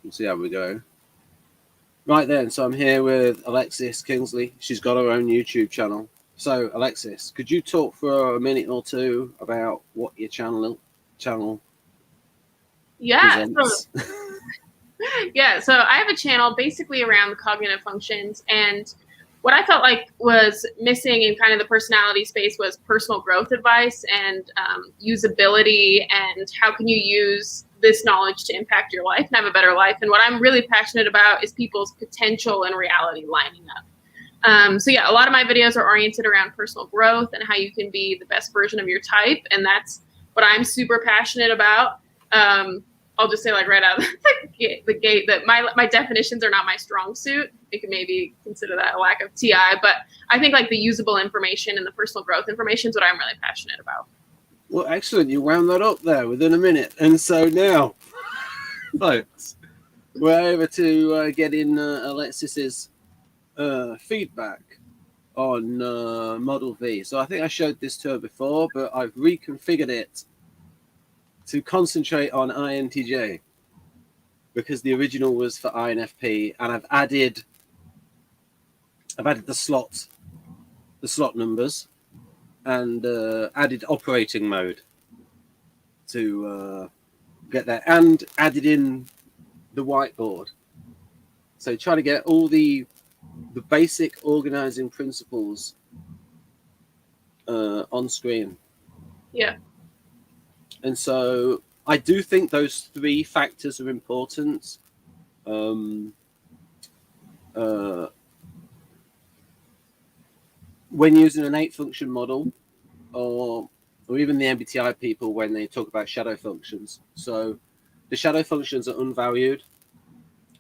We'll see how we go. Right then, so I'm here with Alexis Kingsley. She's got her own YouTube channel. So, Alexis, could you talk for a minute or two about what your channel presents? So I have a channel basically around cognitive functions, and what I felt like was missing in kind of the personality space was personal growth advice and usability, and how can you use this knowledge to impact your life and have a better life. And what I'm really passionate about is people's potential and reality lining up. A lot of my videos are oriented around personal growth and how you can be the best version of your type, and that's what I'm super passionate about. I'll just say, like, right out of the gate that my definitions are not my strong suit. You can maybe consider that a lack of TI, but I think like the usable information and the personal growth information is what I'm really passionate about. Well, excellent. You wound that up there within a minute. And so now, folks, we're able to get in Alexis's feedback on Model V. So I think I showed this to her before, but I've reconfigured it to concentrate on INTJ because the original was for INFP, and I've added the slot numbers and added operating mode to get there, and added in the whiteboard. So try to get all the basic organizing principles on screen. Yeah. And so I do think those three factors are important. When using an 8-function model, or even the MBTI people when they talk about shadow functions. So the shadow functions are unvalued,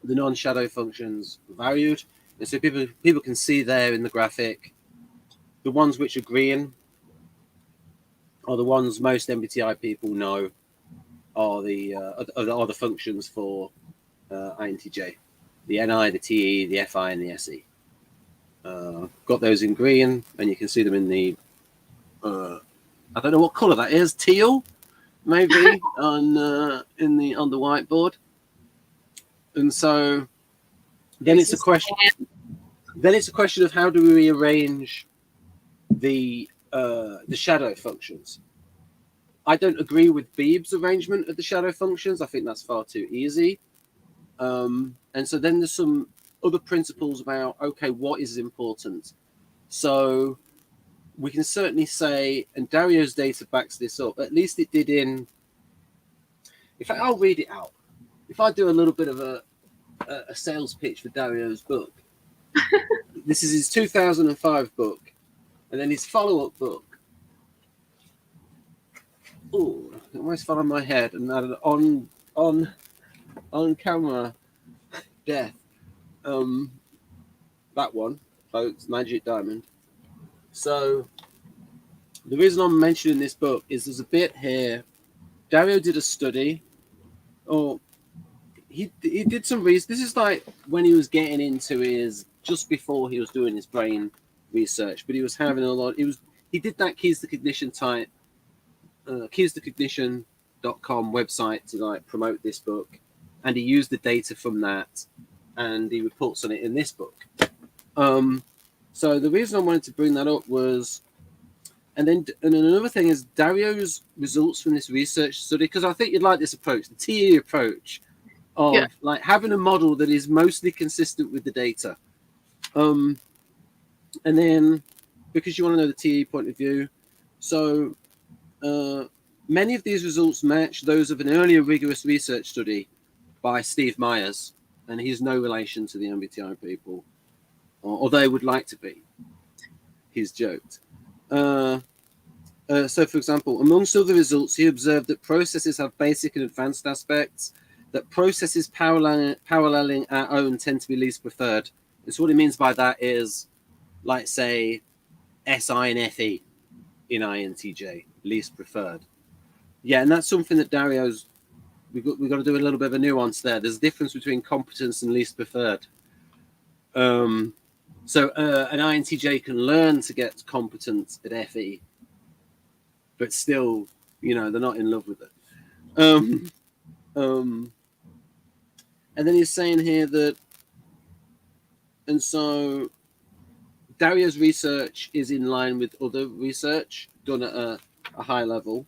the non-shadow functions are valued. And so people can see there in the graphic, the ones which are green are the ones most MBTI people know are the functions for INTJ, the NI, the TE, the FI, and the SE. Got those in green, and you can see them in the I don't know what color that is, teal, maybe on the whiteboard. And so then it's a question. Then it's a question of how do we rearrange the shadow functions. I don't agree with Beeb's arrangement of the shadow functions. I think that's far too easy. And so then there's some other principles about, okay, what is important? So we can certainly say, and Dario's data backs this up, at least it did in fact, I'll read it out. If I do a little bit of a sales pitch for Dario's book, this is his 2005 book, and then his follow-up book. Oh, it almost fell on my head, and that on camera death. That one, folks, Magic Diamond. So the reason I'm mentioning this book is there's a bit here. Dario did a study, or he did some research. This is like when he was getting into just before he was doing his brain research, but he was having a lot. He did that Keys to Cognition type, keystoCognition.com website to like promote this book, and he used the data from that, and he reports on it in this book. So the reason I wanted to bring that up was, and another thing is Dario's results from this research study, because I think you'd like this approach, the TE approach of like having a model that is mostly consistent with the data. And then because you want to know the TE point of view, so many of these results match those of an earlier rigorous research study by Steve Myers, and he's no relation to the MBTI people, or they would like to be. He's joked. So, for example, amongst other results, he observed that processes have basic and advanced aspects, that processes paralleling our own tend to be least preferred. And so what he means by that is, like, say, SI and FE in INTJ, least preferred. Yeah, and that's something that Dario's, we've got to do a little bit of a nuance there. There's a difference between competence and least preferred. So an INTJ can learn to get competent at FE, but still, you know, they're not in love with it. And then he's saying here that, and so Dario's research is in line with other research done at a high level.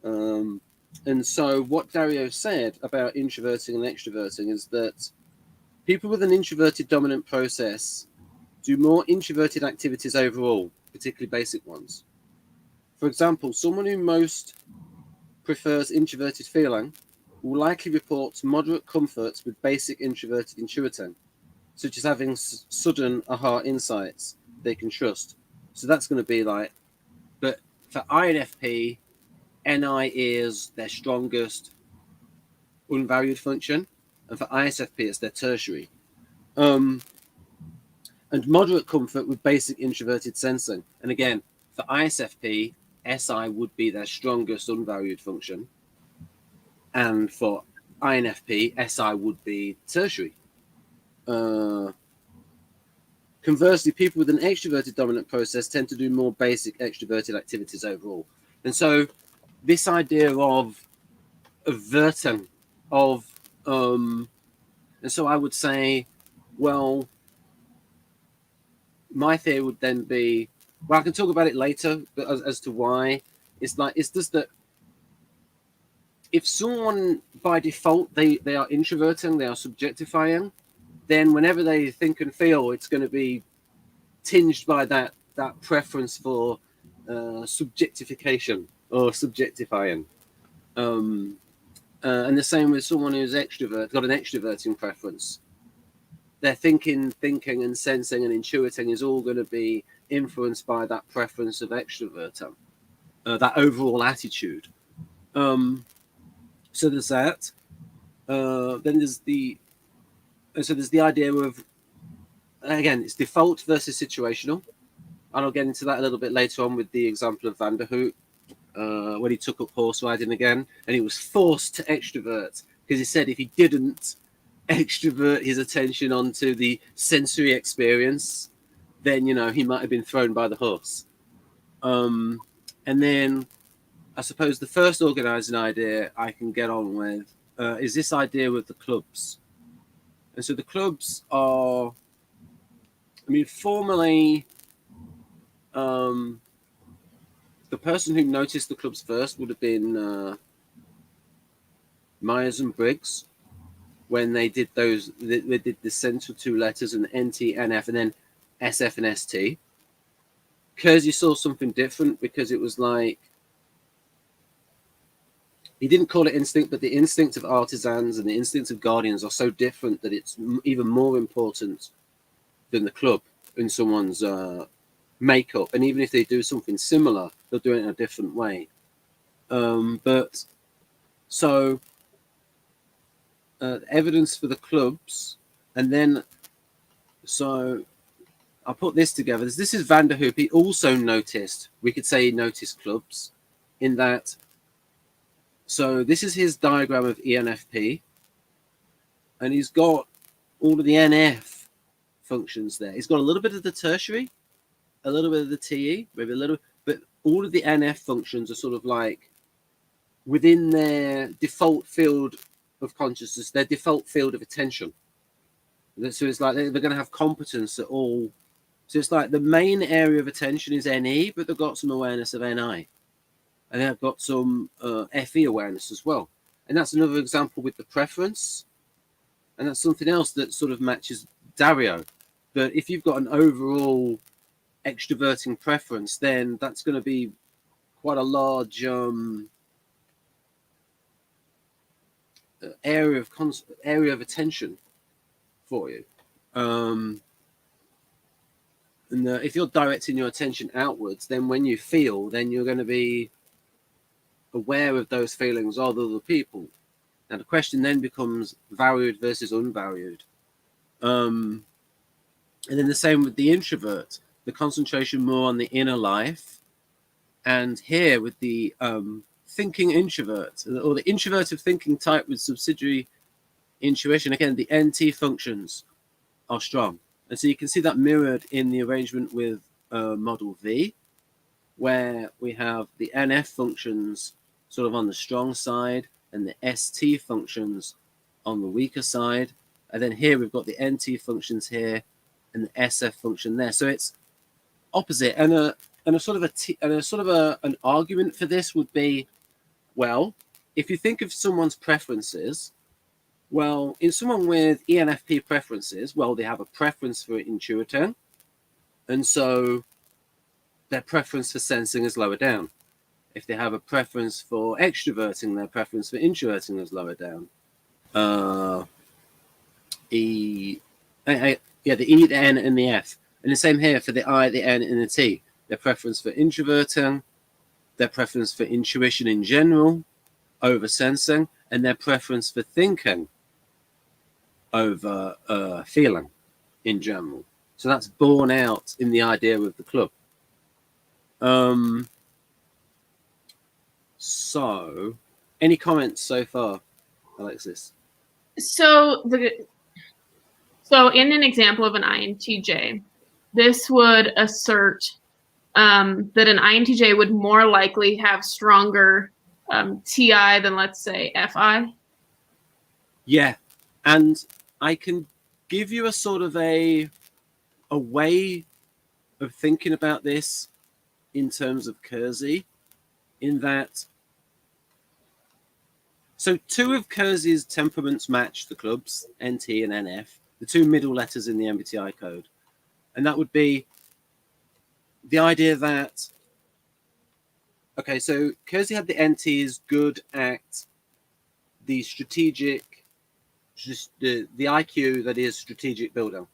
And so what Dario said about introverting and extroverting is that people with an introverted dominant process do more introverted activities overall, particularly basic ones. For example, someone who most prefers introverted feeling will likely report moderate comfort with basic introverted intuiting, such as having sudden aha insights they can trust. So that's going to be like, but for INFP, NI is their strongest unvalued function, and for ISFP, it's their tertiary. And moderate comfort with basic introverted sensing. And again, for ISFP, SI would be their strongest unvalued function. And for INFP, SI would be tertiary. Conversely, people with an extroverted dominant process tend to do more basic extroverted activities overall. And so this idea of averting of, and so I would say, well, my theory would then be, well, I can talk about it later, but as to why, it's just that if someone by default, they are introverting, they are subjectifying, then whenever they think and feel, it's going to be tinged by that preference for subjectification or subjectifying. And the same with someone who's got an extroverting preference. Their thinking and sensing and intuiting is all going to be influenced by that preference of extroverting, that overall attitude. So there's that. Then there's the idea of, again, it's default versus situational. And I'll get into that a little bit later on with the example of Van der Hoot, when he took up horse riding again, and he was forced to extrovert because he said if he didn't extrovert his attention onto the sensory experience, then he might have been thrown by the horse. And then I suppose the first organizing idea I can get on with is this idea with the clubs. And so the clubs are, formally, the person who noticed the clubs first would have been Myers-Briggs, when they did they did the central two letters and NT, NF, and then SF and ST. Because you saw something different, because it was like, he didn't call it instinct, but the instinct of artisans and the instinct of guardians are so different that it's even more important than the club in someone's makeup. And even if they do something similar, they'll do it in a different way. But so evidence for the clubs, and then so I'll put this together. This is Van der Hoop. He also noticed, we could say he noticed clubs in that. So this is his diagram of ENFP, and he's got all of the NF functions there. He's got a little bit of the tertiary, a little bit of the TE, maybe a little, but all of the NF functions are sort of like within their default field of consciousness, their default field of attention. So it's like they're going to have competence at all. So it's like the main area of attention is NE, but they've got some awareness of NI. And they've got some FE awareness as well. And that's another example with the preference. And that's something else that sort of matches Dario. That if you've got an overall extroverting preference, then that's going to be quite a large area of attention for you. And if you're directing your attention outwards, then when you feel, then you're going to be aware of those feelings of other people. Now the question then becomes valued versus unvalued. And then the same with the introvert, the concentration more on the inner life. And here with the thinking introvert, or the introverted thinking type with subsidiary intuition, again, the NT functions are strong. And so you can see that mirrored in the arrangement with model V, where we have the NF functions sort of on the strong side and the ST functions on the weaker side. And then here we've got the NT functions here and the SF function there. So it's opposite. And a sort of an argument for this would be, well, if you think of someone's preferences, well, in someone with ENFP preferences, well, they have a preference for intuiting, and so their preference for sensing is lower down. If they have a preference for extroverting, their preference for introverting is lower down. The E, the E, the N, and the F. And the same here for the I, the N, and the T. Their preference for introverting, their preference for intuition in general over sensing, and their preference for thinking over feeling in general. So that's borne out in the idea of the club. So, any comments so far, Alexis? So in an example of an INTJ, this would assert that an INTJ would more likely have stronger TI than, let's say, FI. Yeah, and I can give you a sort of a way of thinking about this in terms of Kersey, in that, so two of Kersey's temperaments match the clubs, NT and NF, the two middle letters in the MBTI code. And that would be the idea that, okay, so Kersey had the NT is good at the strategic, just the IQ that is strategic building.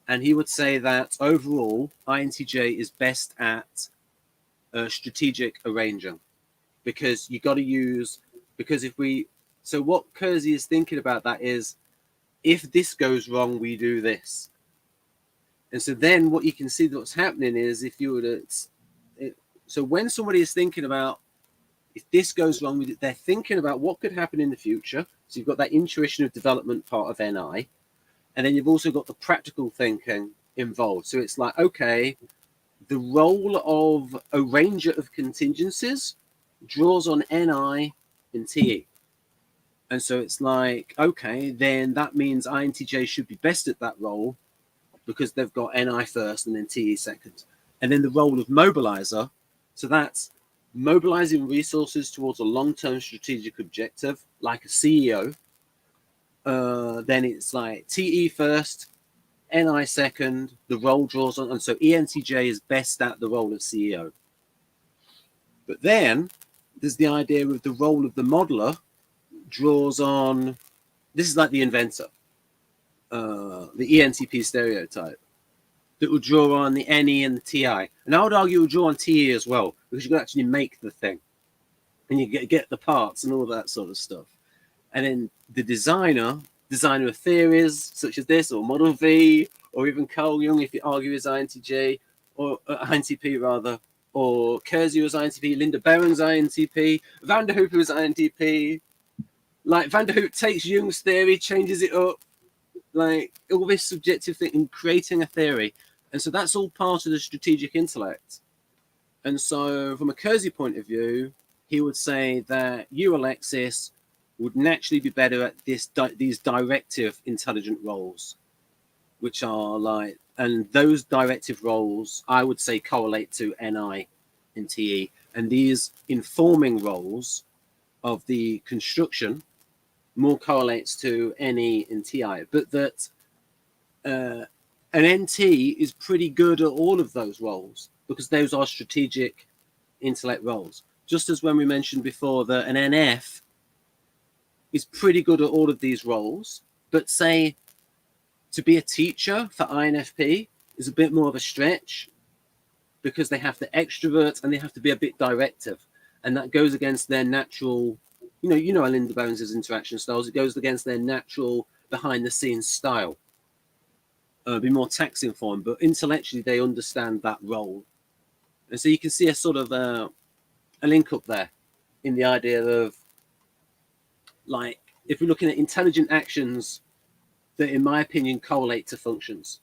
And he would say that overall, INTJ is best at strategic arranging, because you got to use, because so what Kersey is thinking about that is, if this goes wrong, we do this. And so then what you can see what's happening is, if you were to, so when somebody is thinking about, if this goes wrong, they're thinking about what could happen in the future. So you've got that intuition of development part of NI. And then you've also got the practical thinking involved. So it's like, okay, the role of arranger of contingencies draws on NI and TE. And so it's like, okay, then that means INTJ should be best at that role because they've got NI first and then TE second. And then the role of mobilizer, so that's mobilizing resources towards a long-term strategic objective, like a CEO. Then it's like TE first, NI second, the role draws on, and so ENTJ is best at the role of CEO. But then there's the idea of the role of the modeler draws on, this is like the inventor, the ENTP stereotype, that would draw on the NE and the TI. And I would argue it would draw on TE as well, because you could actually make the thing and you get the parts and all that sort of stuff. And then the designer of theories such as this, or Model V, or even Carl Jung, if you argue, is INTJ, or INTP rather, or Kersey was INTP, Linda Barron's INTP, Van der Hoop was INTP. Like, Van der Hoop takes Jung's theory, changes it up, like all this subjective thing in creating a theory. And so that's all part of the strategic intellect. And so from a Kersey point of view, he would say that you, Alexis, would naturally be better at these directive intelligent roles, which are like, and those directive roles, I would say, correlate to NI and TE. And these informing roles of the construction more correlates to NE and TI, but that an NT is pretty good at all of those roles because those are strategic intellect roles. Just as when we mentioned before that an NF is pretty good at all of these roles, but say to be a teacher for INFP is a bit more of a stretch because they have to extrovert and they have to be a bit directive, and that goes against their natural, you know Linda Barron's interaction styles. It goes against their natural behind the scenes style. Be more tax informed, but intellectually they understand that role. And so you can see a sort of a link up there in the idea of, like, if we're looking at intelligent actions that, in my opinion, correlate to functions.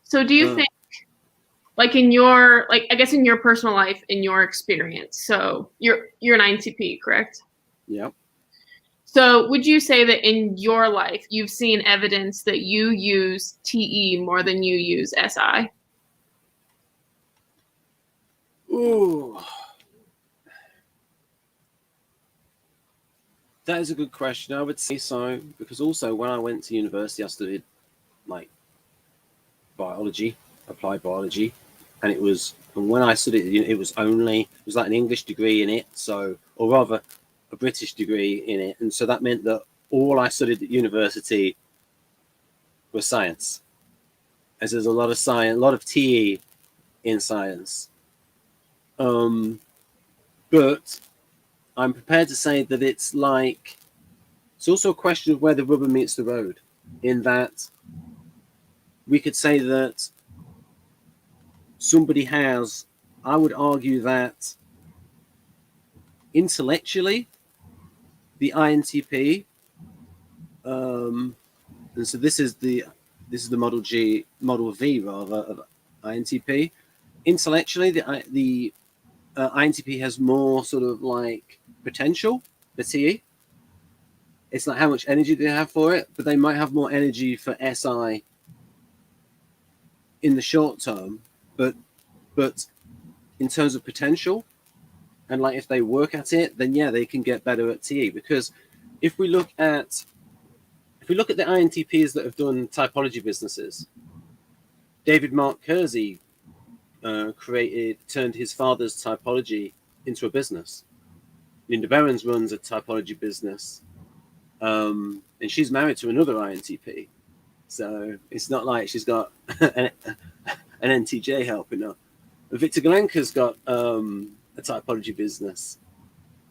So do you think, like in your, like, I guess in your personal life, in your experience, so you're an INTP, correct? Yeah. So would you say that in your life, you've seen evidence that you use TE more than you use SI? Ooh. That is a good question. I would say so, because also when I went to university, I studied like biology, applied biology, and when I studied it was like an English degree in it, so, or rather a British degree in it, and so that meant that all I studied at university was science, as there's a lot of science, a lot of TE in science. But I'm prepared to say that it's also a question of where the rubber meets the road, in that we could say that somebody has, I would argue that intellectually, the INTP, and so this is the model V rather of INTP. Intellectually, the INTP has more sort of like potential for TE. It's not how much energy they have for it, but they might have more energy for SI in the short term. But in terms of potential, and like if they work at it, then yeah, they can get better at TE. Because if we look at the INTPs that have done typology businesses, David Mark Kersey turned his father's typology into a business. Linda Behrens runs a typology business, and she's married to another INTP. So it's not like she's got an NTJ helping her. Victor Galenka's got a typology business.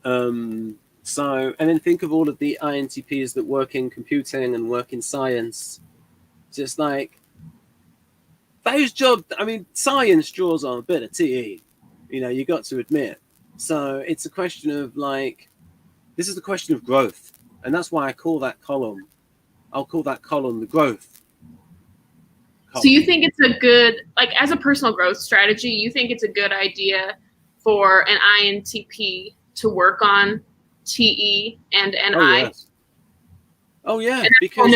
So, and then think of all of the INTPs that work in computing and work in science. Just like those jobs, I mean, science draws on a bit of TE, you got to admit. So it's a question of this is the question of growth. And that's why I'll call that column the growth column. So you think it's a good, as a personal growth strategy, you think it's a good idea for an INTP to work on TE and NI? Yes. Oh yeah, and because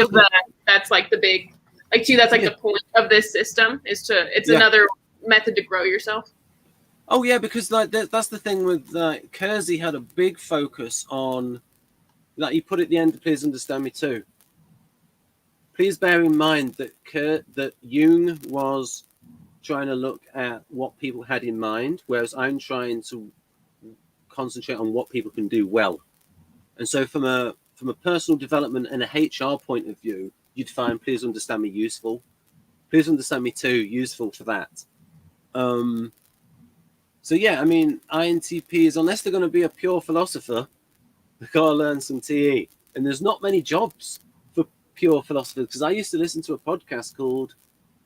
that's like the big, to you, that's the point of this system it's another method to grow yourself. Oh yeah, because that's the thing with Kersey had a big focus on, he put at the end, please understand me too. Please bear in mind that Jung was trying to look at what people had in mind, whereas I'm trying to concentrate on what people can do well. And so from a personal development and a HR point of view, you'd find please understand me useful. Please understand me too, useful for that. So yeah, I mean, INTPs, unless they're going to be a pure philosopher, they've got to learn some TE. And there's not many jobs for pure philosophers, because I used to listen to a podcast called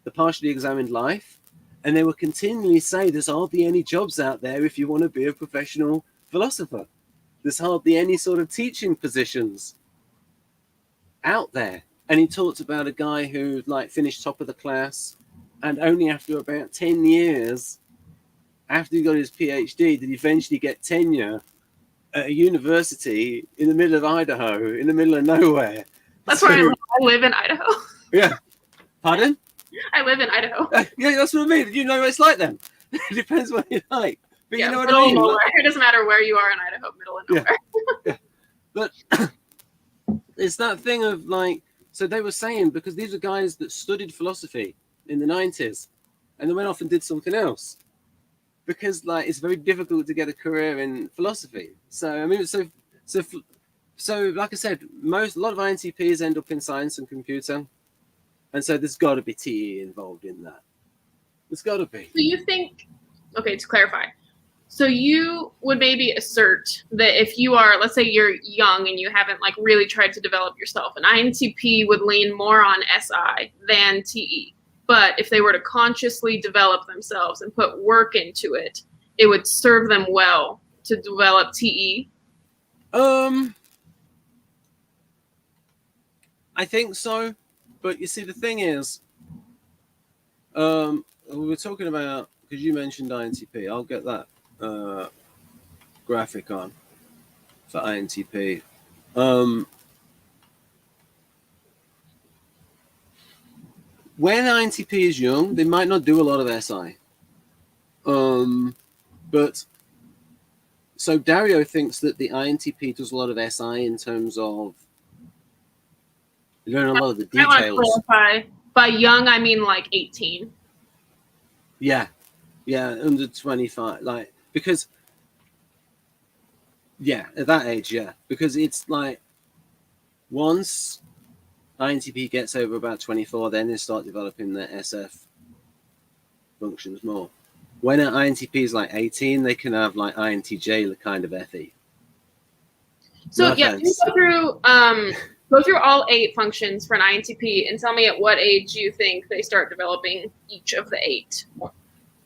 The Partially Examined Life, and they would continually say there's hardly any jobs out there if you want to be a professional philosopher. There's hardly any sort of teaching positions out there. And he talked about a guy who finished top of the class, and only after about 10 years after he got his PhD did he eventually get tenure at a university in the middle of Idaho, in the middle of nowhere. That's where I live in Idaho. Yeah. Pardon? I live in Idaho. Yeah, that's what I mean. You know what it's like then. It depends what you like. But yeah, you know what I mean? It doesn't matter where you are in Idaho, middle of nowhere. Yeah. But it's that thing of so they were saying, because these are guys that studied philosophy in the 90s and they went off and did something else. Because it's very difficult to get a career in philosophy. So I mean, so like I said, a lot of INTPs end up in science and computer, and so there's got to be TE involved in that. There's got to be. So you think? Okay, to clarify, so you would maybe assert that if you are, let's say you're young and you haven't really tried to develop yourself, an INTP would lean more on SI than TE. But if they were to consciously develop themselves and put work into it, it would serve them well to develop TE. I think so. But you see, the thing is, we were talking about, because you mentioned INTP, I'll get that graphic on for INTP. When INTP is young, they might not do a lot of SI. But so Dario thinks that the INTP does a lot of SI in terms of learn a lot of the details. I want to clarify. By young, I mean like 18. Yeah, under 25, like, because at that age, because it's like once INTP gets over about 24, then they start developing their SF functions more. When an INTP is like 18, they can have like INTJ kind of FE. So go through all 8 functions for an INTP and tell me at what age you think they start developing each of the 8.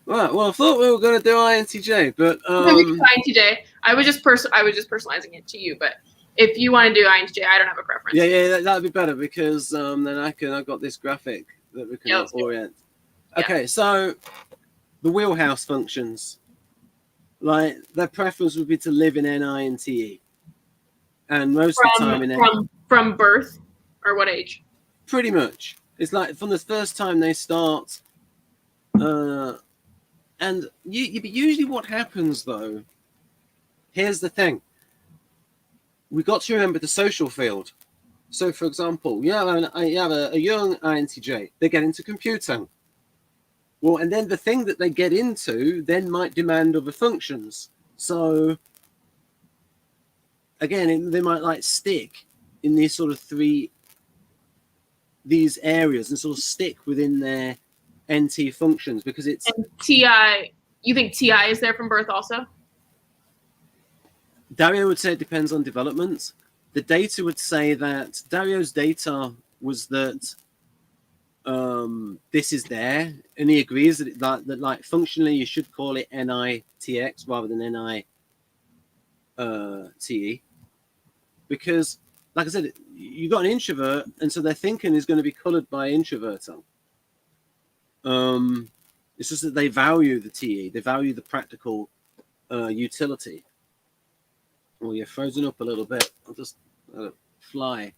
Right. Well, I thought we were going to do INTJ, but INTJ. I was just personalizing it to you, but if you want to do INTJ, I don't have a preference. Yeah, that'd be better because then I've got this graphic that we can orient. Yeah. Okay, so the wheelhouse functions, like their preference would be to live in NI and TE, and most of the time in from birth, or what age? Pretty much, it's like from the first time they start. And usually what happens, though, here's the thing. We got to remember the social field. So, for example, you have a young INTJ. They get into computing. Well, and then the thing that they get into then might demand other functions. So, again, they might like stick in these sort of these areas and sort of stick within their NT functions because it's and TI. You think TI is there from birth also? Dario would say it depends on development. The data would say that Dario's data was that this is there, and he agrees that like functionally you should call it NITX rather than NITE, because like I said, you got an introvert, and so their thinking is going to be colored by introverting. It's just that they value the TE, they value the practical utility. Well, you're frozen up a little bit. I'll just fly.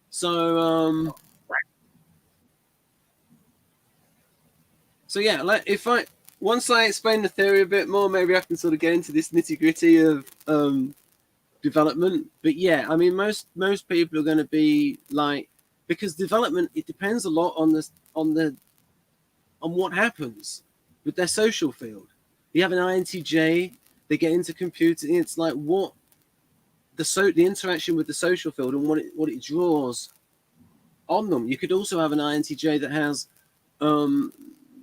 So, yeah, like once I explain the theory a bit more, maybe I can sort of get into this nitty gritty of development. But yeah, I mean, most people are going to be like, because development, it depends a lot on what happens with their social field. You have an INTJ, they get into computing. It's like what the interaction with the social field and what it draws on them. You could also have an INTJ that has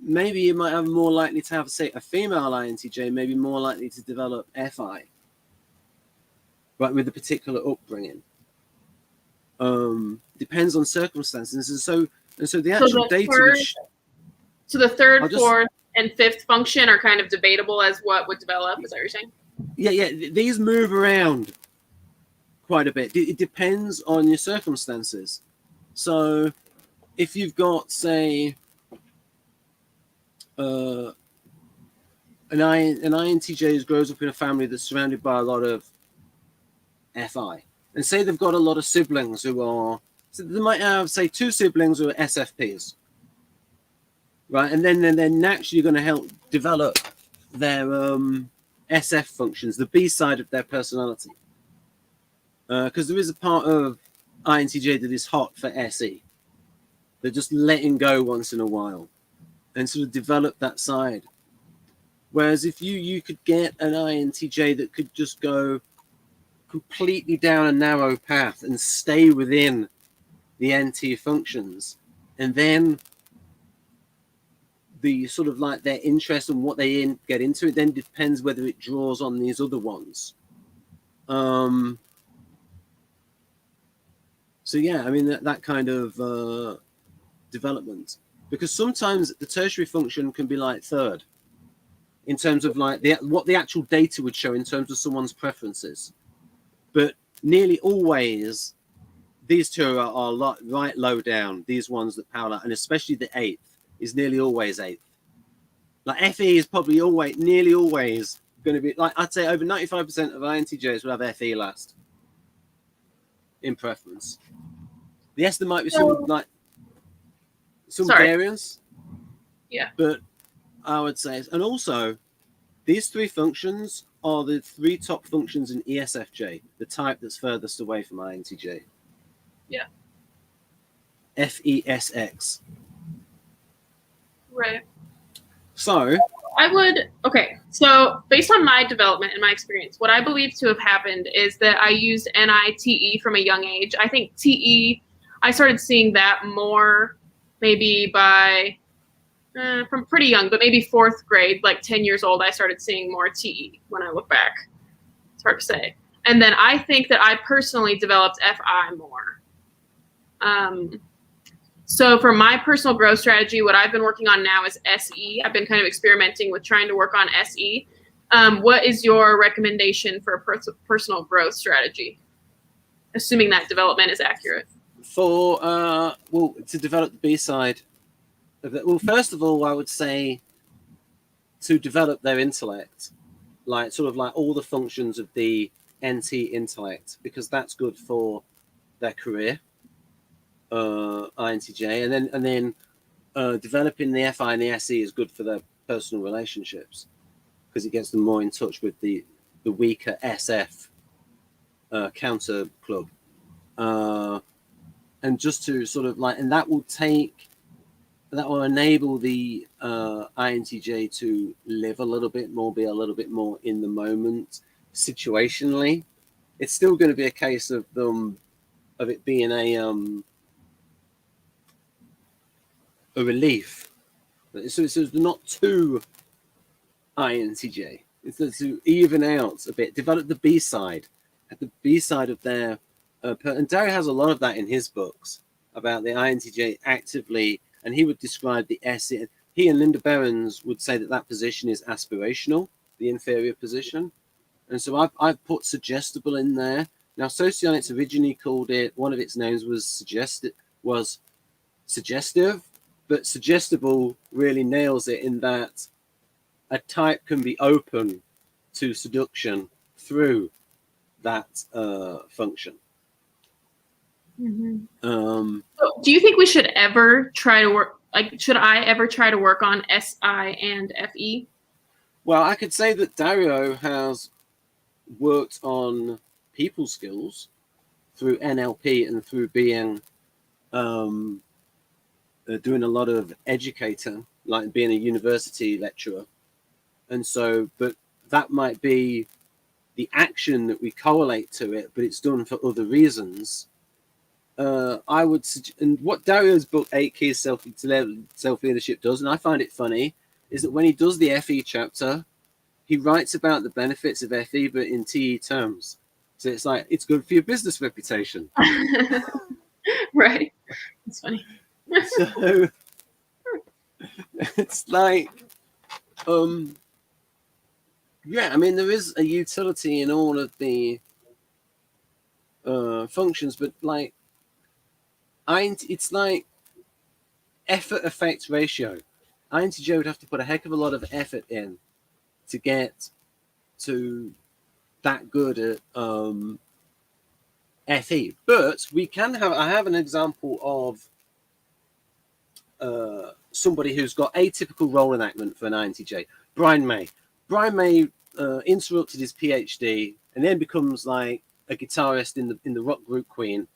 maybe you might have more likely to have, say, a female INTJ, maybe more likely to develop FI, but with a particular upbringing. Depends on circumstances, and so the actual data. So the third, fourth, and fifth function are kind of debatable as what would develop. Is that what you're saying? Yeah. These move around quite a bit. It depends on your circumstances. So if you've got, say, an INTJ who grows up in a family that's surrounded by a lot of FI, and say they've got a lot of siblings who are, so they might have, say, 2 siblings who are SFPs, right? And then they're naturally going to help develop their SF functions, the B side of their personality. Because there is a part of INTJ that is hot for SE. They're just letting go once in a while and sort of develop that side. Whereas if you could get an INTJ that could just go completely down a narrow path and stay within the NT functions, and then the sort of like their interest and what they get into, it then depends whether it draws on these other ones. So yeah, I mean that kind of development, because sometimes the tertiary function can be like third in terms of like what the actual data would show in terms of someone's preferences, but nearly always these two are right low down. These ones that power out, and especially the 8th is nearly always 8th. Like FE is probably nearly always going to be, like, I'd say over 95% of INTJs will have FE last. in preference. Yes, there might be So- some Sorry. variance. Yeah. But I would say, and also, these three functions are the three top functions in ESFJ, the type that's furthest away from INTJ. Yeah. FESX. Right. So, so based on my development and my experience, what I believe to have happened is that I used NITE from a young age. I think TE, I started seeing that more maybe by, from pretty young, but maybe fourth grade, like 10 years old, I started seeing more TE when I look back. It's hard to say. And then I think that I personally developed FI more. So for my personal growth strategy, what I've been working on now is SE. I've been kind of experimenting with trying to work on SE. What is your recommendation for a personal growth strategy? Assuming that development is accurate. for to develop the B side of it, well, first of all, I would say to develop their intellect, like sort of like all the functions of the NT intellect, because that's good for their career, INTJ, and then developing the FI and the SE is good for their personal relationships because it gets them more in touch with the weaker SF counter club, and just to sort of like, and that will enable the INTJ to live a little bit more, be a little bit more in the moment situationally. It's still going to be a case of it being a relief. So it's not too INTJ. It's to even out a bit, develop the B side, at the B side of their. And Darry has a lot of that in his books about the INTJ actively, and he would describe the SE. He and Linda Behrens would say that position is aspirational, the inferior position. And so I've put suggestible in there. Now, socionics originally called it, one of its names was suggestive, but suggestible really nails it in that a type can be open to seduction through that function. Mm-hmm. So do you think we should ever try to work, like, should I ever try to work on SI and FE? Well, I could say that Dario has worked on people skills through NLP and through being doing a lot of educator, like being a university lecturer. And so, but that might be the action that we correlate to it, but it's done for other reasons. I would suggest, and what Dario's book 8 Keys Self-Leadership does, and I find it funny, is that when he does the FE chapter, he writes about the benefits of FE, but in TE terms. So it's like, it's good for your business reputation. Right. It's funny. So it's like, yeah, I mean, there is a utility in all of the functions, but like, it's like effort effect ratio. INTJ would have to put a heck of a lot of effort in to get to that good at FE. But we can have, I have an example of somebody who's got atypical role enactment for an INTJ. Brian May. Brian May interrupted his PhD and then becomes like a guitarist in the rock group Queen.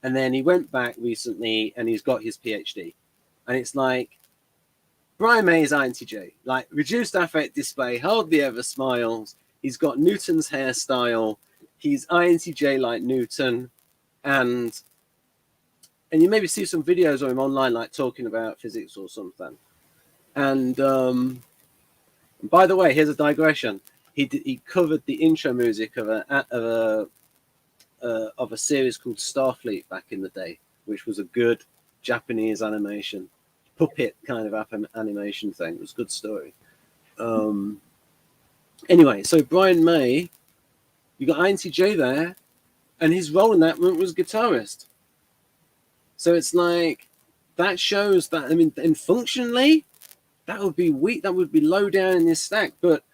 And then he went back recently and he's got his PhD. And it's like, Brian May is INTJ, like reduced affect display, hardly ever smiles. He's got Newton's hairstyle. He's INTJ like Newton. And you maybe see some videos of him online, like talking about physics or something. And by the way, here's a digression. He covered the intro music of a series called Starfleet back in the day, which was a good Japanese animation, puppet kind of animation thing. It was a good story. Anyway, so Brian May, you got INTJ there, and his role in that was guitarist. So it's like, that shows that, I mean, and functionally, that would be weak. That would be low down in this stack, but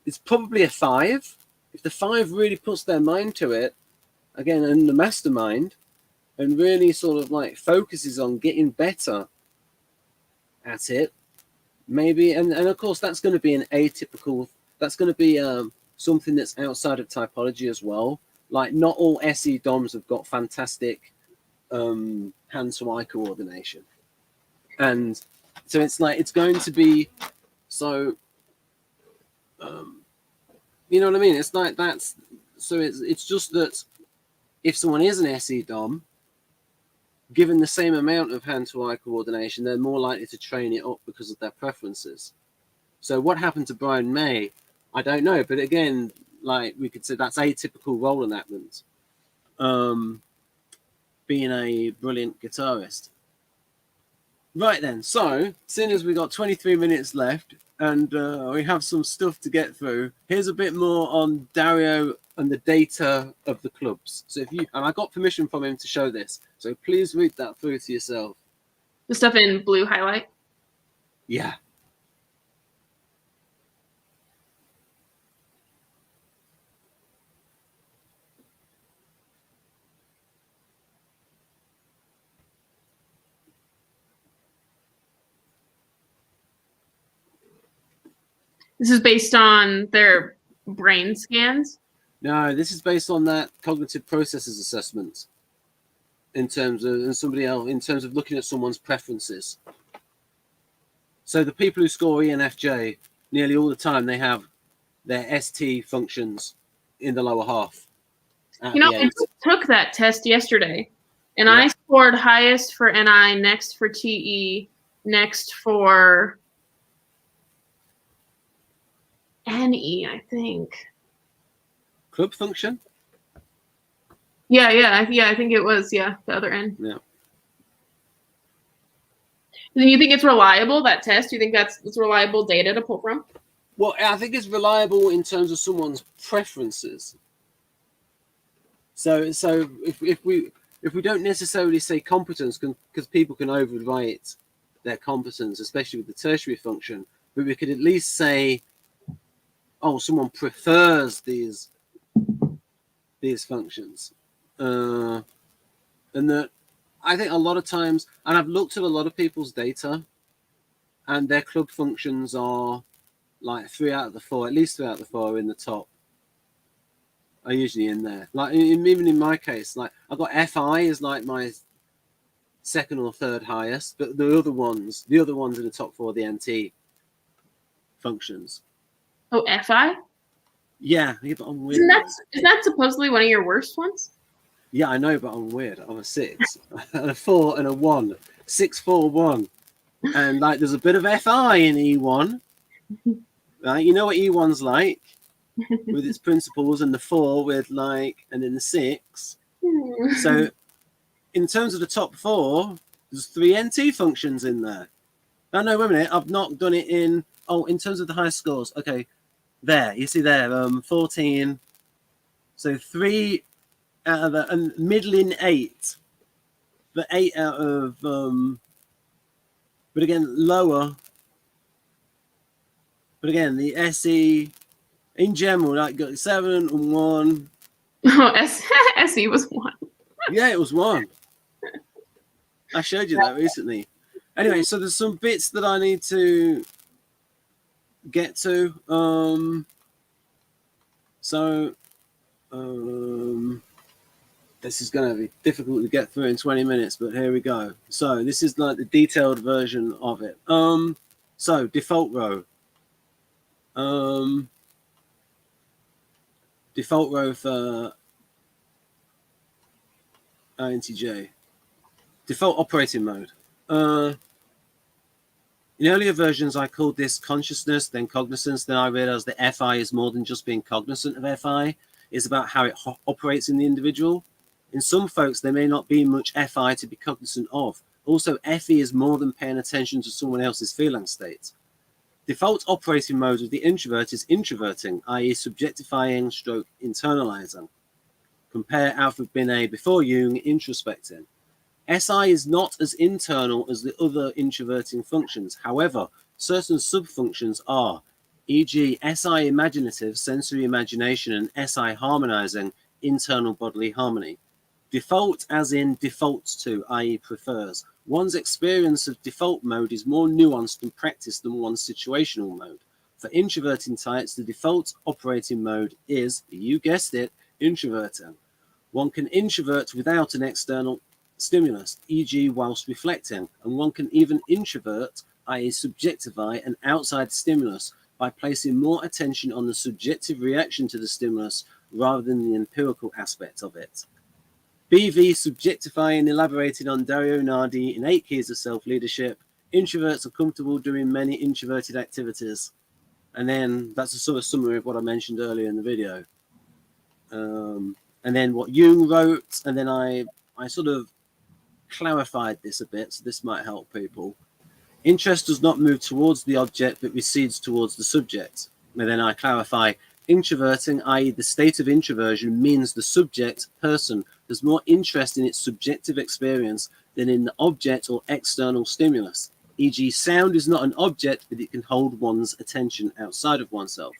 it's probably a 5. If the 5 really puts their mind to it, again, in the mastermind, and really sort of like focuses on getting better at it, maybe, and of course that's going to be an atypical, that's going to be something that's outside of typology as well. Like not all SE DOMs have got fantastic hand to eye coordination, and so it's like it's going to be so you know what I mean? It's like that's so it's just that if someone is an SE DOM, given the same amount of hand to eye coordination, they're more likely to train it up because of their preferences. So what happened to Brian May, I don't know, but again, like we could say that's atypical role enactment. Being a brilliant guitarist. Right then, so seeing as we got 23 minutes left and we have some stuff to get through, here's a bit more on Dario and the data of the clubs. So if you, and I got permission from him to show this, so please read that through to yourself. The stuff in blue highlight. Yeah. This is based on their brain scans. No, this is based on that cognitive processes assessment in terms of, and somebody else, in terms of looking at someone's preferences. So the people who score ENFJ, nearly all the time, they have their ST functions in the lower half. You know, I took that test yesterday, and I scored highest for NI, next for TE, next for NE, I think. Club function? Yeah, I think it was, the other N. Yeah. Then you think it's reliable, that test? You think it's reliable data to pull from? Well, I think it's reliable in terms of someone's preferences. So if we don't necessarily say competence, because people can overwrite their competence, especially with the tertiary function, but we could at least say, oh, someone prefers these functions, and that I think a lot of times, and I've looked at a lot of people's data, and their club functions are like 3 out of the 4, at least 3 out of the 4 are in the top. Are usually in there. Like even in my case, like I've got FI is like my second or third highest, but the other ones in the top 4 are the NT functions. Oh, FI? Yeah, but I'm weird. Isn't that supposedly one of your worst ones? Yeah, I know, but I'm weird. I'm a 6, and a 4, and a 1. 6, 4, 1. And like there's a bit of FI in E1. Right? You know what E1's like with its principles, and the 4 with like, and then the 6. So in terms of the top 4, there's 3 NT functions in there. Oh no, wait a minute, I've not done it in in terms of the high scores. Okay, there, you see there, 14. So 3 out of the, and middling 8. But 8 out of but again lower. But again, the SE in general, like got 7 and 1. Oh, SE was 1. Yeah, it was 1. I showed you that recently. Anyway, so there's some bits that I need to get to. This is going to be difficult to get through in 20 minutes, but here we go. So this is like the detailed version of it. So default row. Default row for INTJ. Default operating mode. In earlier versions, I called this consciousness, then cognizance. Then I realized that FI is more than just being cognizant of FI. It's about how it operates in the individual. In some folks, there may not be much FI to be cognizant of. Also, FE is more than paying attention to someone else's feeling state. Default operating mode of the introvert is introverting, i.e. subjectifying stroke internalizing. Compare Alfred Binet before Jung, introspecting. SI is not as internal as the other introverting functions. However, certain sub-functions are, e.g. SI imaginative, sensory imagination, and SI harmonizing, internal bodily harmony. Default as in defaults to, i.e. prefers. One's experience of default mode is more nuanced and practiced than one's situational mode. For introverting types, the default operating mode is, you guessed it, introverting. One can introvert without an external stimulus, e.g. whilst reflecting, and one can even introvert, i.e. subjectify, an outside stimulus by placing more attention on the subjective reaction to the stimulus rather than the empirical aspect of it. BV subjectifying and elaborating on Dario Nardi in 8 Keys of Self-Leadership. Introverts are comfortable doing many introverted activities. And then that's a sort of summary of what I mentioned earlier in the video. And then what Jung wrote, and then I sort of clarified this a bit, so this might help people. Interest does not move towards the object, but recedes towards the subject. And then I clarify, introverting, i.e. the state of introversion, means the subject, person, has more interest in its subjective experience than in the object or external stimulus. E.g., sound is not an object, but it can hold one's attention outside of oneself.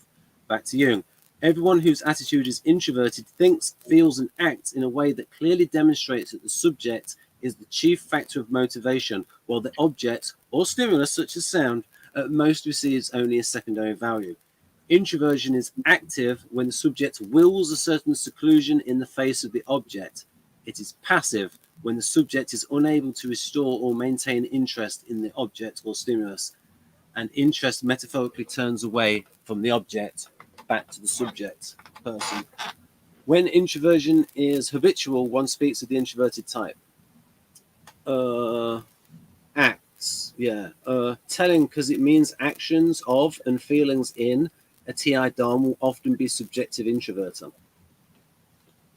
Back to Jung. Everyone whose attitude is introverted thinks, feels, and acts in a way that clearly demonstrates that the subject is the chief factor of motivation, while the object, or stimulus such as sound, at most receives only a secondary value. Introversion is active when the subject wills a certain seclusion in the face of the object. It is passive when the subject is unable to restore or maintain interest in the object or stimulus, and interest metaphorically turns away from the object back to the subject, person. When introversion is habitual, one speaks of the introverted type. Acts, yeah. Telling, because it means actions of and feelings in a TI dom will often be subjective introverter.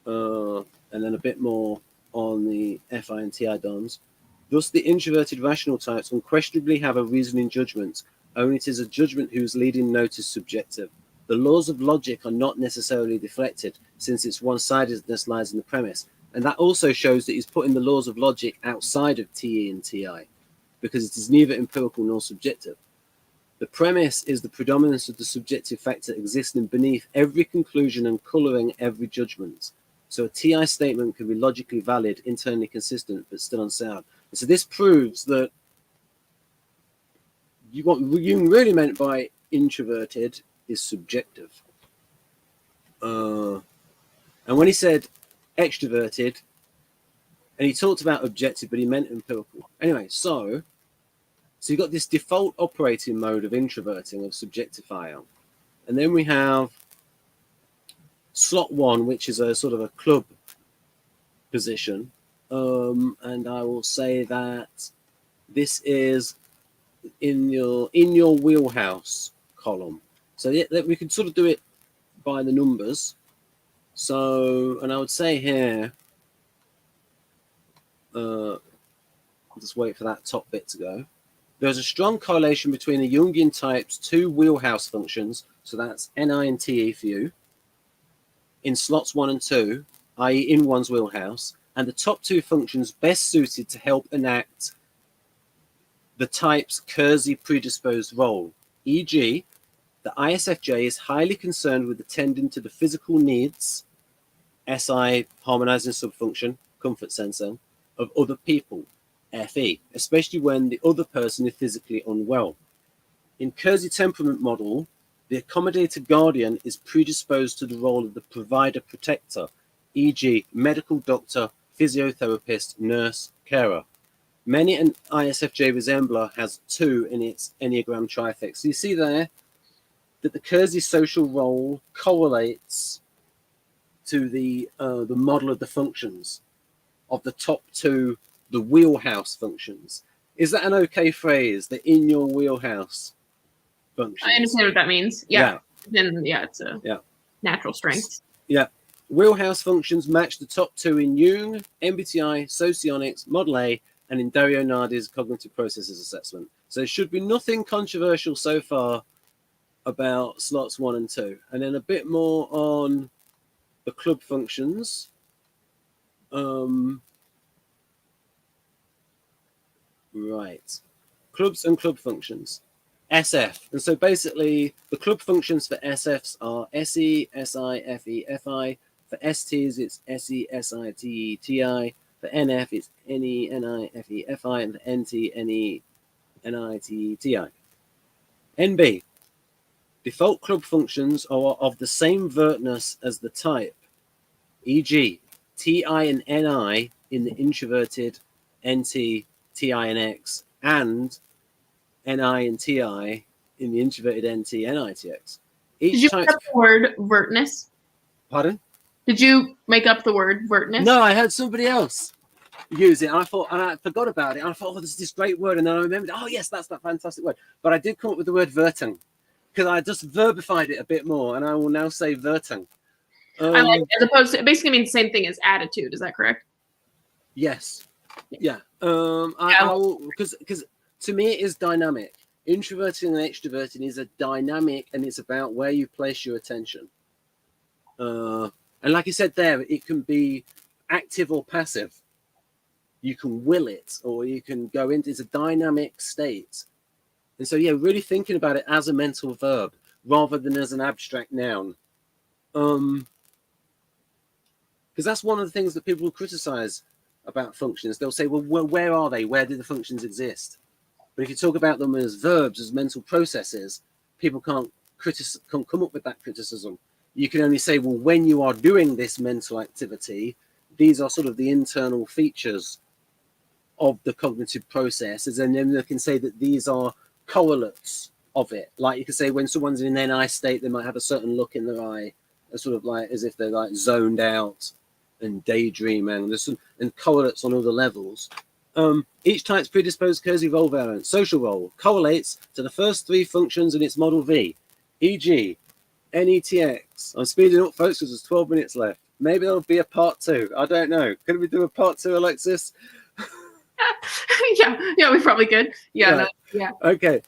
And then a bit more on the FI and TI doms. Thus, the introverted rational types unquestionably have a reasoning judgment, only it is a judgment whose leading note is subjective. The laws of logic are not necessarily deflected, since its one-sidedness lies in the premise. And that also shows that he's putting the laws of logic outside of TE and TI, because it is neither empirical nor subjective. The premise is the predominance of the subjective factor existing beneath every conclusion and colouring every judgment. So a TI statement can be logically valid, internally consistent, but still unsound. And so this proves that what Jung really meant by introverted is subjective. And when he said extroverted, and he talked about objective, but he meant empirical. Anyway, so you've got this default operating mode of introverting, of subjectifier. And then we have slot 1, which is a sort of a club position. And I will say that this is in your wheelhouse column. So we can sort of do it by the numbers. So, and I would say here, just wait for that top bit to go. There's a strong correlation between the Jungian type's 2 wheelhouse functions, so that's NI and TE for you, in slots 1 and 2, i.e. in one's wheelhouse, and the top 2 functions best suited to help enact the type's Kersey predisposed role, e.g., the ISFJ is highly concerned with attending to the physical needs, SI harmonizing subfunction, comfort sensor, of other people, FE, especially when the other person is physically unwell. In Kersey temperament model, the accommodator guardian is predisposed to the role of the provider protector, e.g. medical doctor, physiotherapist, nurse, carer. Many an ISFJ resembler has 2 in its Enneagram trifix. So you see there that the Kersey social role correlates to the model of the functions of the top 2, the wheelhouse functions. Is that an okay phrase, the in your wheelhouse functions? I understand what that means. Yeah. Then it's a natural strength. Yeah. Wheelhouse functions match the top 2 in Jung, MBTI, socionics, Model A, and in Dario Nardi's cognitive processes assessment. So there should be nothing controversial so far about slots 1 and 2. And then a bit more on the club functions. Right. Clubs and club functions. SF. And so basically the club functions for SFs are SE, SI, FE, FI. For STs, it's SESITETI. For NF, it's NENIFEFI. And for NT, NENITETI. NB. Default club functions are of the same vertness as the type, e.g., TI and NI in the introverted NT, TI and X, and NI and TI in the introverted NT, NITX. Did you make up the word vertness? Pardon? Did you make up the word vertness? No, I heard somebody else use it. And I forgot about it. And I thought, oh, there's this great word. And then I remembered, oh, yes, that's that fantastic word. But I did come up with the word verting because I just verbified it a bit more. And I will now say verting. I like it, as opposed to, it basically means the same thing as attitude. Is that correct? Yes. Yeah. Because to me it is dynamic. Introverting and extroverting is a dynamic, and it's about where you place your attention. And like I said there, it can be active or passive. You can will it, or you can go into it's a dynamic state. And so, yeah, really thinking about it as a mental verb rather than as an abstract noun. Because that's one of the things that people will criticize about functions. They'll say, well, where are they? Where do the functions exist? But if you talk about them as verbs, as mental processes, people can't come up with that criticism. You can only say, well, when you are doing this mental activity, these are sort of the internal features of the cognitive processes. And then they can say that these are correlates of it. Like you can say when someone's in an NI state, they might have a certain look in their eye, sort of like as if they're like zoned out and daydreaming. There's some and correlates on other levels. Each type's predisposed occurs with role variant. Social role correlates to the first three functions in its model V, e.g., NETX. I'm speeding up, folks, because there's 12 minutes left. Maybe there'll be a part 2. I don't know. Can we do a part 2, Alexis? yeah, we probably could. Yeah. Okay.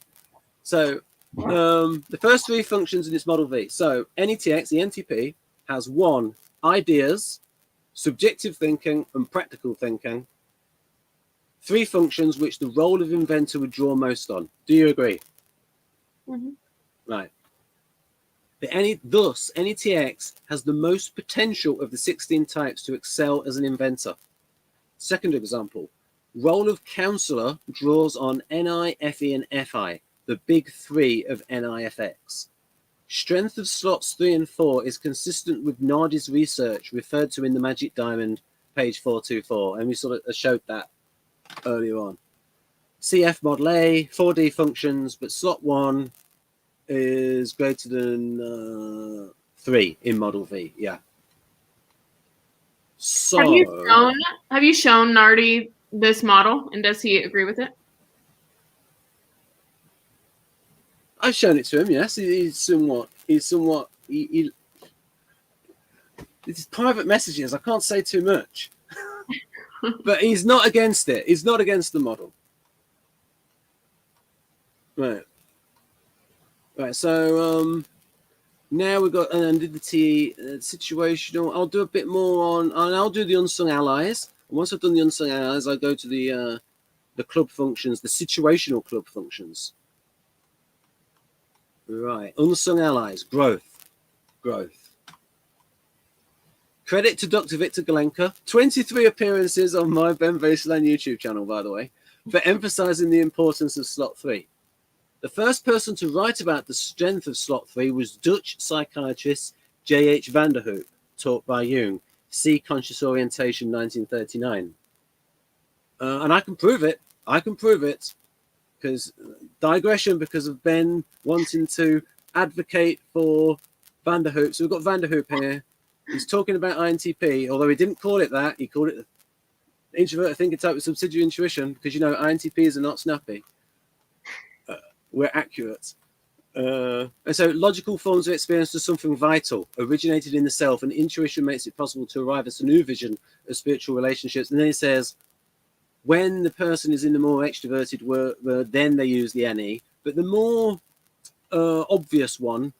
So the first three functions in its model V. So NETX, the NTP, has 1, ideas, subjective thinking, and practical thinking. 3 functions which the role of inventor would draw most on. Do you agree? Mm-hmm. Right. Thus, NETX has the most potential of the 16 types to excel as an inventor. Second example, role of counselor draws on NI, FE, and FI, the big 3 of NIFX. Strength of slots 3 and 4 is consistent with Nardi's research referred to in the Magic Diamond, page 424, and we sort of showed that earlier on. CF model A, 4D functions, but slot 1 is greater than 3 in model V. Yeah. So have you shown Nardi this model, and does he agree with it? I've shown it to him. Yes, he's somewhat. These private messages. I can't say too much, but he's not against it. He's not against the model. Right. Right. So now we've got and did the T situational. I'll do a bit more on, and I'll do the unsung allies. And once I've done the unsung allies, I go to the club functions, the situational club functions. Right, unsung allies, growth. Credit to Dr. Victor Galenka, 23 appearances on my Ben Vaserlan YouTube channel, by the way, for emphasizing the importance of slot 3. The first person to write about the strength of slot 3 was Dutch psychiatrist J.H. van der Hoop, taught by Jung. See Conscious Orientation, 1939. And I can prove it. Because digression, because of Ben wanting to advocate for van der Hoop. So we've got van der Hoop here. He's talking about INTP, although he didn't call it that. He called it the introverted thinking type with subsidiary intuition, because, you know, INTPs are not snappy. We're accurate. And so logical forms of experience are something vital, originated in the self, and intuition makes it possible to arrive at a new vision of spiritual relationships. And then he says, when the person is in the more extroverted word, then they use the NE. But the more obvious one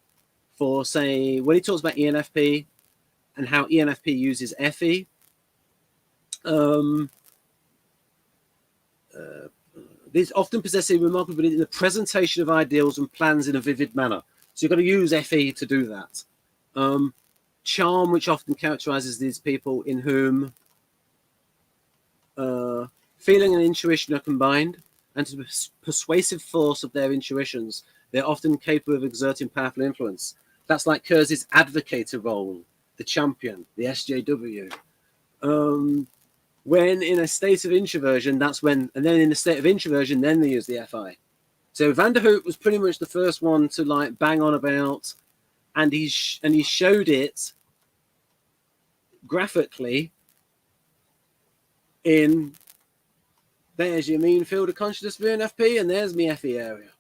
for, say, when he talks about ENFP and how ENFP uses FE, these often possess a remarkable ability in the presentation of ideals and plans in a vivid manner. So you've got to use FE to do that. charm, which often characterizes these people, in whom feeling and intuition are combined, and to the persuasive force of their intuitions, they're often capable of exerting powerful influence. That's like Kurz's advocator role, the champion, the SJW. When in a state of introversion, that's when, and then in a state of introversion, then they use the FI. So Van der Hoek was pretty much the first one to like bang on about, and he showed it graphically in, there's your mean field of consciousness for INFP, and there's my FE area.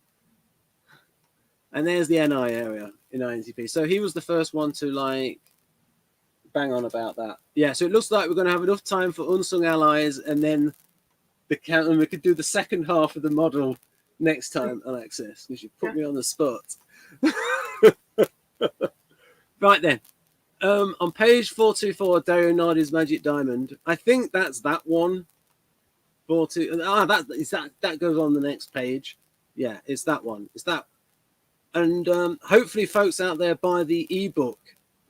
And there's the NI area in INTP. So he was the first one to like bang on about that. Yeah, so it looks like we're going to have enough time for unsung allies, and then the count, and we could do the second half of the model next time, Alexis, because you put me on the spot. Right then. On page 424, Dario Nardi's Magic Diamond. I think that's that one. That goes on the next page. Yeah, it's that one. It's that. And hopefully folks out there buy the ebook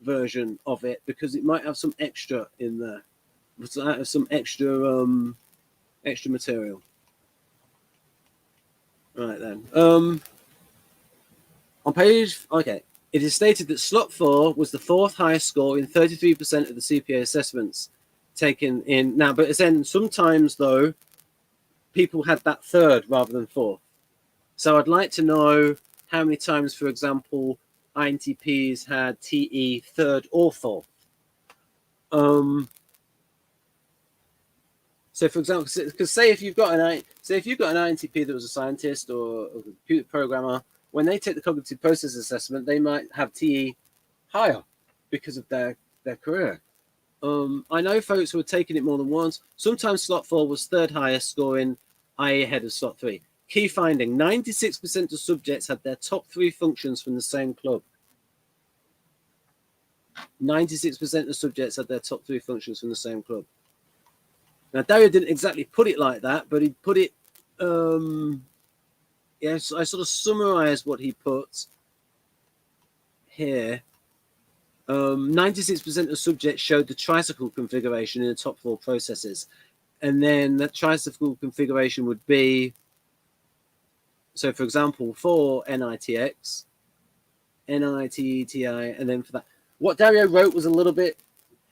version of it, because it might have some extra in there. Some extra extra material. Right then. On page, okay. It is stated that slot 4 was the 4th highest score in 33% of the CPA assessments taken in. Now, but then sometimes, though, people had that 3rd rather than 4th. So I'd like to know how many times, for example, INTPs had TE 3rd or 4th. So, for example, because say if you've got an INTP that was a scientist or a computer programmer, when they take the cognitive process assessment, they might have TE higher because of their career. I know folks who are taking it more than once. Sometimes slot 4 was 3rd highest scoring, i.e. ahead of slot 3. Key finding, 96% of subjects had their top 3 functions from the same club. 96% of subjects had their top 3 functions from the same club. Now, Dario didn't exactly put it like that, but he put it... Yes, I sort of summarized what he put here. 96% of subjects showed the tricycle configuration in the top 4 processes. And then that tricycle configuration would be, so for example, for NITX, NITETI, and then for that. What Dario wrote was a little bit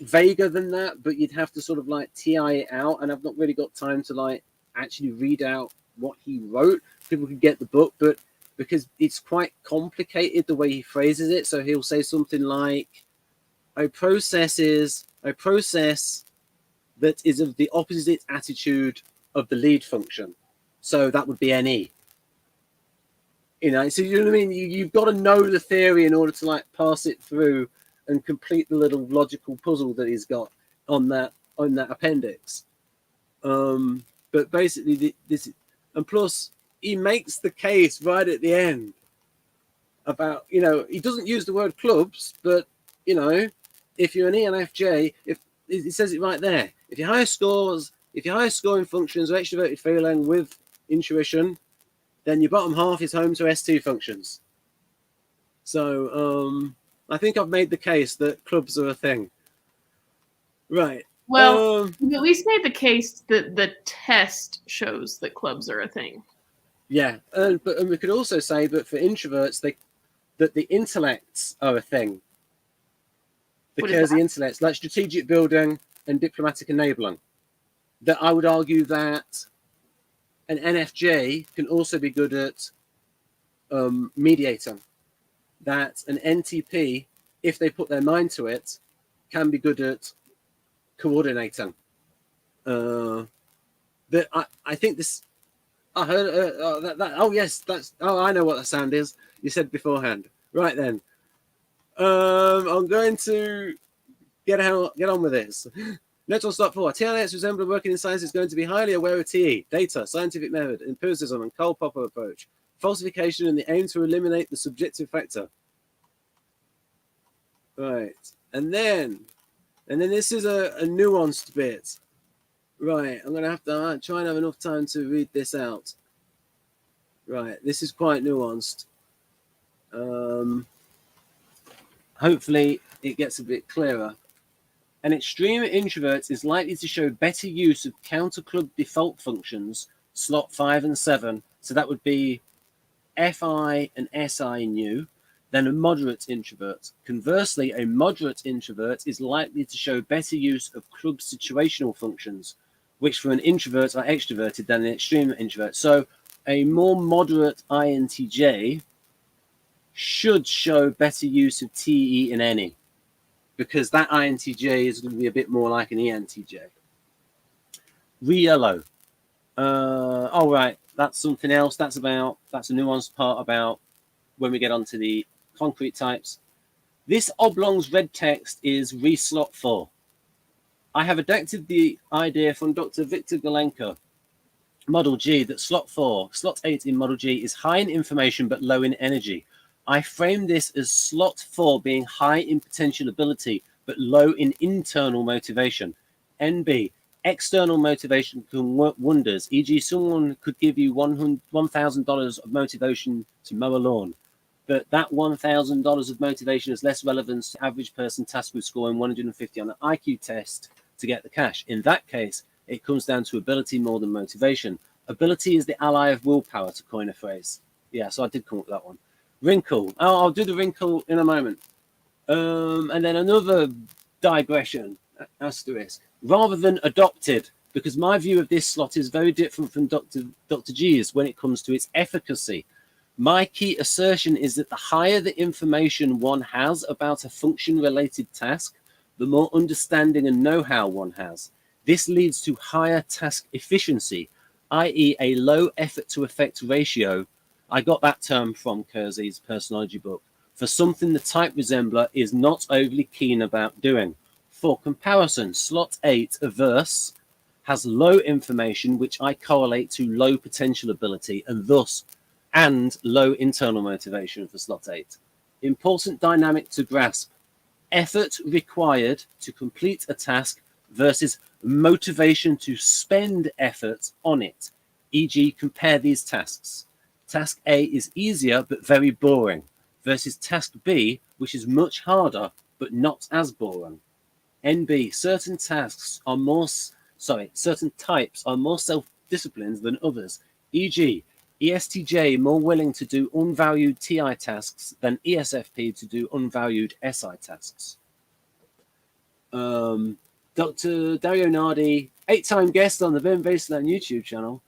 vaguer than that, but you'd have to sort of like TI it out. And I've not really got time to like actually read out what he wrote. People could get the book, but because it's quite complicated the way he phrases it, so he'll say something like, a process that is of the opposite attitude of the lead function. So that would be NE. You know, so you know what I mean? You've got to know the theory in order to like pass it through and complete the little logical puzzle that he's got on that appendix. But basically, this, and plus, he makes the case right at the end about, you know, he doesn't use the word clubs, but, you know, if you're an ENFJ, if it says it right there, if your highest scoring functions are extroverted feeling with intuition, then your bottom half is home to S2 functions. So I think I've made the case that clubs are a thing. Right. Well, you at least made the case that the test shows that clubs are a thing. Yeah, and we could also say that for introverts, that the intellects are a thing. Because the intellects, like strategic building and diplomatic enabling, that I would argue that an NFJ can also be good at mediating. That an NTP, if they put their mind to it, can be good at coordinating. That I think this. I heard oh yes, that's, oh, I know what that sound is. You said beforehand. Right then. I'm going to get on with this. Next on stop 4. TLS resembling working in science is going to be highly aware of TE, data, scientific method, empiricism, and Karl Popper approach. Falsification and the aim to eliminate the subjective factor. Right. And then this is a nuanced bit. Right, I'm going to have to try and have enough time to read this out. Right, this is quite nuanced. Hopefully it gets a bit clearer. An extreme introvert is likely to show better use of counter club default functions, slot 5 and 7. So that would be FI and SI in you, than a moderate introvert. Conversely, a moderate introvert is likely to show better use of club situational functions, which for an introvert are extroverted than an extreme introvert. So a more moderate INTJ should show better use of TE and NE, because that INTJ is going to be a bit more like an ENTJ. Re-yellow. Oh, right. That's something else. That's a nuanced part about when we get onto the concrete types. This oblong's red text is re-slot 4. I have adapted the idea from Dr. Victor Galenko, Model G, that slot 8 in Model G is high in information but low in energy. I frame this as slot 4 being high in potential ability but low in internal motivation. NB, external motivation can work wonders, e.g. someone could give you $1,000 of motivation to mow a lawn, but that $1,000 of motivation is less relevant to average person tasked with scoring 150 on an IQ test to get the cash. In that case, it comes down to ability more than motivation. Ability is the ally of willpower, to coin a phrase. Yeah, so I did come up with that one. Wrinkle. Oh, I'll do the wrinkle in a moment. And then another digression, asterisk. Rather than adopted, because my view of this slot is very different from Dr. G's when it comes to its efficacy. My key assertion is that the higher the information one has about a function-related task, the more understanding and know-how one has. This leads to higher task efficiency, i.e. a low effort-to-effect ratio. I got that term from Kersey's personology book, for something the type resembler is not overly keen about doing. For comparison, slot 8, averse, has low information, which I correlate to low potential ability, and low internal motivation for slot 8. Important dynamic to grasp. Effort required to complete a task versus motivation to spend effort on it. E.g., compare these tasks. Task A is easier but very boring versus task B, which is much harder but not as boring. NB, certain types are more self-disciplined than others. E.g., ESTJ more willing to do unvalued TI tasks than ESFP to do unvalued SI tasks. Dr. Dario Nardi, 8-time guest on the Vaserlan YouTube channel,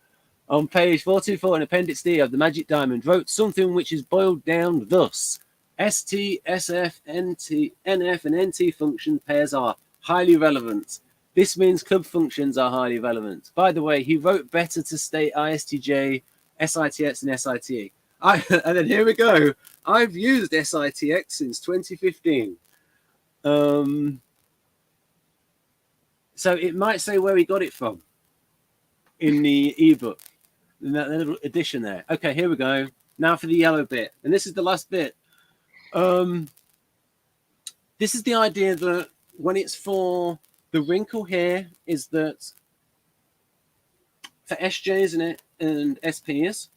on page 424 in Appendix D of the Magic Diamond, wrote something which is boiled down thus. ST, SF, NT, NF, and NT function pairs are highly relevant. This means club functions are highly relevant. By the way, he wrote better to state ISTJ, SITX, and SITE. And then here we go. I've used SITX since 2015. So it might say where he got it from in the ebook, in that little edition there. Okay, here we go. Now for the yellow bit. And this is the last bit. This is the idea that when it's for the wrinkle here is that for SJs and SPs,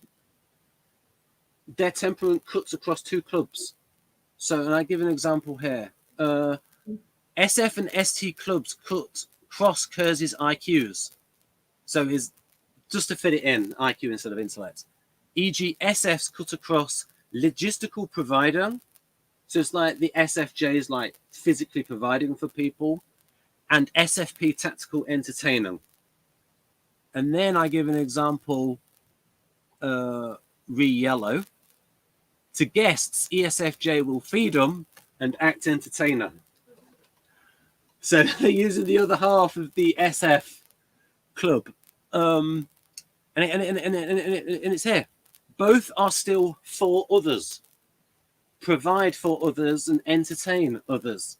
their temperament cuts across 2 clubs. So, and I give an example here. SF and ST clubs cross Kersey's IQs. So is just to fit it in, IQ instead of intellect. E.g., SF's cut across logistical provider. So it's like the SFJ is like physically providing for people, and SFP tactical entertaining. And then I give an example, re-yellow. To guests, ESFJ will feed them and act entertainer. So they're using the other half of the SF club. And it's here. Both are still for others. Provide for others and entertain others.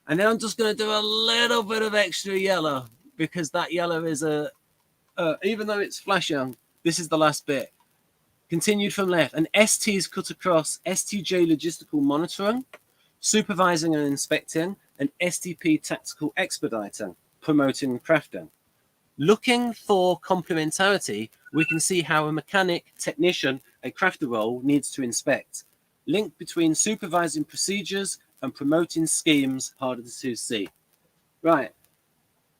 And then I'm just going to do a little bit of extra yellow because that yellow is even though it's flashing, this is the last bit. Continued from left. And ST's cut across STJ logistical monitoring, supervising and inspecting, and STP tactical expediting, promoting and crafting. Looking for complementarity, we can see how a mechanic, technician, and crafter role needs to inspect. Link between supervising procedures and promoting schemes harder to see. Right.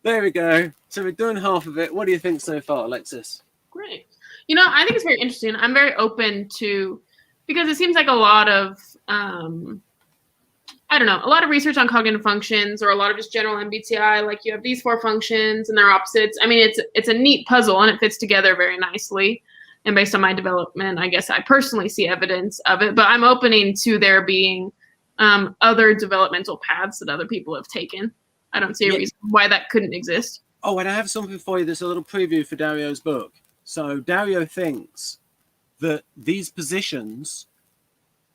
There we go. So we've done half of it. What do you think so far, Alexis? Great. You know, I think it's very interesting. I'm very open to, because it seems like a lot of, I don't know, a lot of research on cognitive functions or a lot of just general MBTI, like you have these 4 functions and their opposites. I mean, it's a neat puzzle and it fits together very nicely. And based on my development, I guess I personally see evidence of it, but I'm opening to there being other developmental paths that other people have taken. I don't see a reason why that couldn't exist. Oh, and I have something for you that's a little preview for Dario's book. So Dario thinks that these positions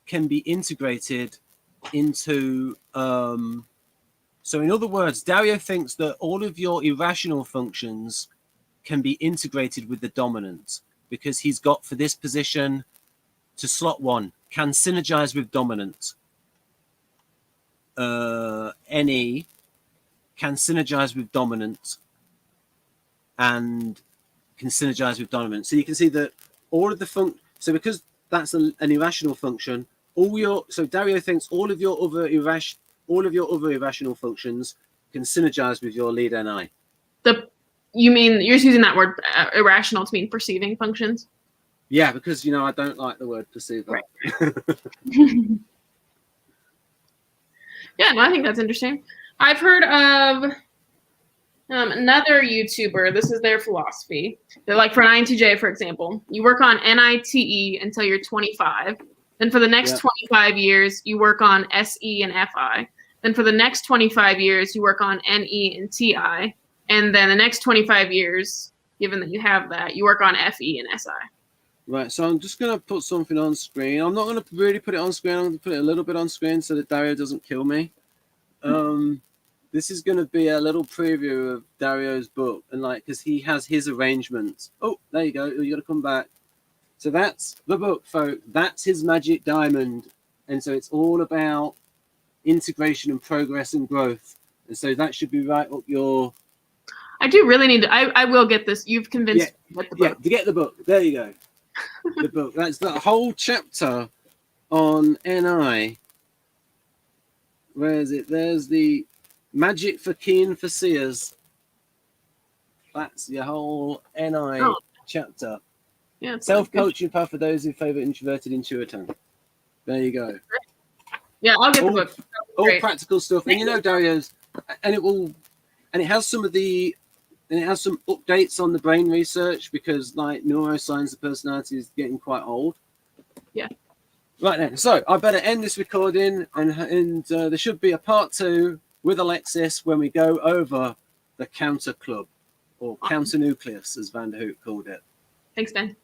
can be integrated into, so in other words, Dario thinks that all of your irrational functions can be integrated with the dominant, because he's got for this position to slot 1, can synergize with dominant. NE can synergize with dominant and can synergize with dominant. So you can see that all of the so because that's an irrational function, so Dario thinks all of your other irrational functions can synergize with your lead NI. You mean you're using that word irrational to mean perceiving functions? Yeah, because you know I don't like the word perceive. Right. Yeah, no, I think that's interesting. I've heard of another YouTuber. This is their philosophy. They're like, for an INTJ, for example, you work on NITE until you're 25. Then for the next 25 years, you work on SE and FI. Then for the next 25 years, you work on NE and TI. And then the next 25 years, given that you have that, you work on FE and SI. Right, so I'm just going to put something on screen. I'm not going to really put it on screen. I'm going to put it a little bit on screen so that Dario doesn't kill me. This is going to be a little preview of Dario's book, and like, because he has his arrangements. Oh, there you go. You got to come back. So that's the book, folks. That's his magic diamond, and so it's all about integration and progress and growth. And so that should be right up your. I do really need to. I will get this. You've convinced me with the book. Yeah, to get the book. There you go. The book. That's the whole chapter on NI. Where is it? There's the magic for keen foreseers. That's your whole NI chapter. Yeah. Self-coaching path for those who favor introverted intuitor. There you go. Yeah, I'll get the book. All practical stuff, and you know Dario's, and it has some updates on the brain research, because like neuroscience of personality is getting quite old. Yeah. Right then, so I better end this recording, and there should be a part 2 with Alexis when we go over the counter club, or counter nucleus, as Van der Hoek called it. Thanks, Ben.